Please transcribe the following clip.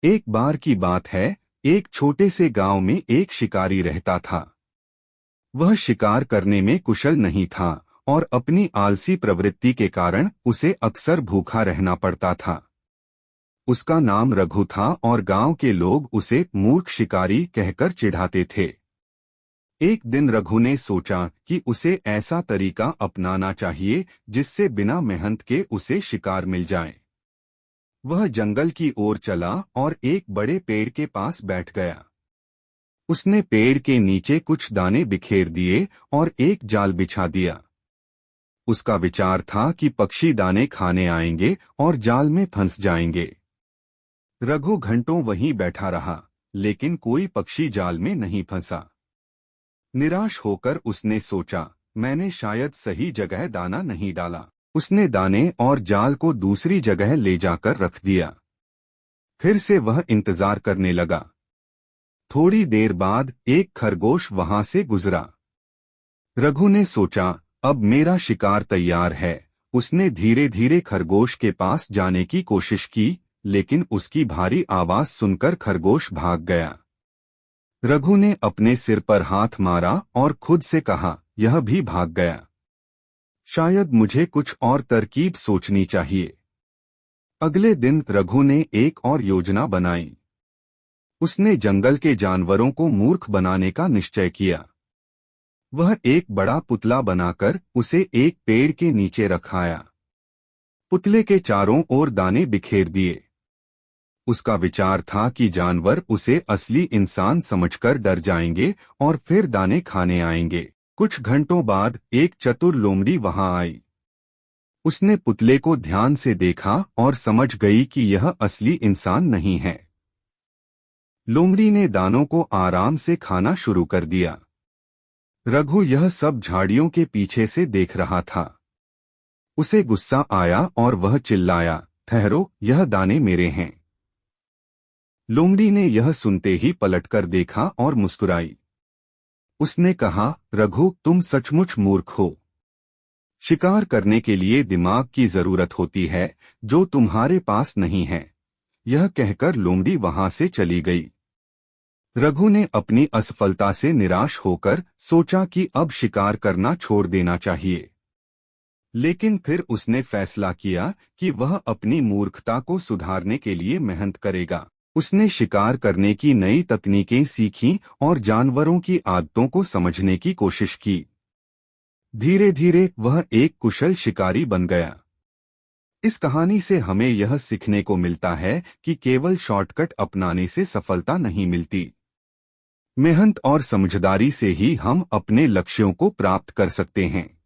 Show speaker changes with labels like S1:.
S1: एक बार की बात है, एक छोटे से गांव में एक शिकारी रहता था। वह शिकार करने में कुशल नहीं था और अपनी आलसी प्रवृत्ति के कारण उसे अक्सर भूखा रहना पड़ता था। उसका नाम रघु था और गांव के लोग उसे मूर्ख शिकारी कहकर चिढ़ाते थे। एक दिन रघु ने सोचा कि उसे ऐसा तरीका अपनाना चाहिए जिससे बिना मेहनत के उसे शिकार मिल जाए। वह जंगल की ओर चला और एक बड़े पेड़ के पास बैठ गया। उसने पेड़ के नीचे कुछ दाने बिखेर दिए और एक जाल बिछा दिया। उसका विचार था कि पक्षी दाने खाने आएंगे और जाल में फंस जाएंगे। रघु घंटों वहीं बैठा रहा, लेकिन कोई पक्षी जाल में नहीं फंसा। निराश होकर उसने सोचा, मैंने शायद सही जगह दाना नहीं डाला। उसने दाने और जाल को दूसरी जगह ले जाकर रख दिया। फिर से वह इंतजार करने लगा। थोड़ी देर बाद एक खरगोश वहां से गुजरा। रघु ने सोचा, अब मेरा शिकार तैयार है। उसने धीरे धीरे खरगोश के पास जाने की कोशिश की, लेकिन उसकी भारी आवाज सुनकर खरगोश भाग गया। रघु ने अपने सिर पर हाथ मारा और खुद से कहा, यह भी भाग गया। शायद मुझे कुछ और तरकीब सोचनी चाहिए। अगले दिन रघु ने एक और योजना बनाई। उसने जंगल के जानवरों को मूर्ख बनाने का निश्चय किया। वह एक बड़ा पुतला बनाकर उसे एक पेड़ के नीचे रखाया। पुतले के चारों ओर दाने बिखेर दिए। उसका विचार था कि जानवर उसे असली इंसान समझकर डर जाएंगे और फिर दाने खाने आएंगे। कुछ घंटों बाद एक चतुर लोमड़ी वहां आई। उसने पुतले को ध्यान से देखा और समझ गई कि यह असली इंसान नहीं है। लोमड़ी ने दानों को आराम से खाना शुरू कर दिया। रघु यह सब झाड़ियों के पीछे से देख रहा था। उसे गुस्सा आया और वह चिल्लाया, ठहरो, यह दाने मेरे हैं। लोमड़ी ने यह सुनते ही पलटकर देखा और मुस्कुराई। उसने कहा, रघु, तुम सचमुच मूर्ख हो। शिकार करने के लिए दिमाग की जरूरत होती है, जो तुम्हारे पास नहीं है। यह कहकर लोमड़ी वहां से चली गई। रघु ने अपनी असफलता से निराश होकर सोचा कि अब शिकार करना छोड़ देना चाहिए। लेकिन फिर उसने फैसला किया कि वह अपनी मूर्खता को सुधारने के लिए मेहनत करेगा। उसने शिकार करने की नई तकनीकें सीखीं और जानवरों की आदतों को समझने की कोशिश की। धीरे धीरे वह एक कुशल शिकारी बन गया। इस कहानी से हमें यह सीखने को मिलता है कि केवल शॉर्टकट अपनाने से सफलता नहीं मिलती। मेहनत और समझदारी से ही हम अपने लक्ष्यों को प्राप्त कर सकते हैं।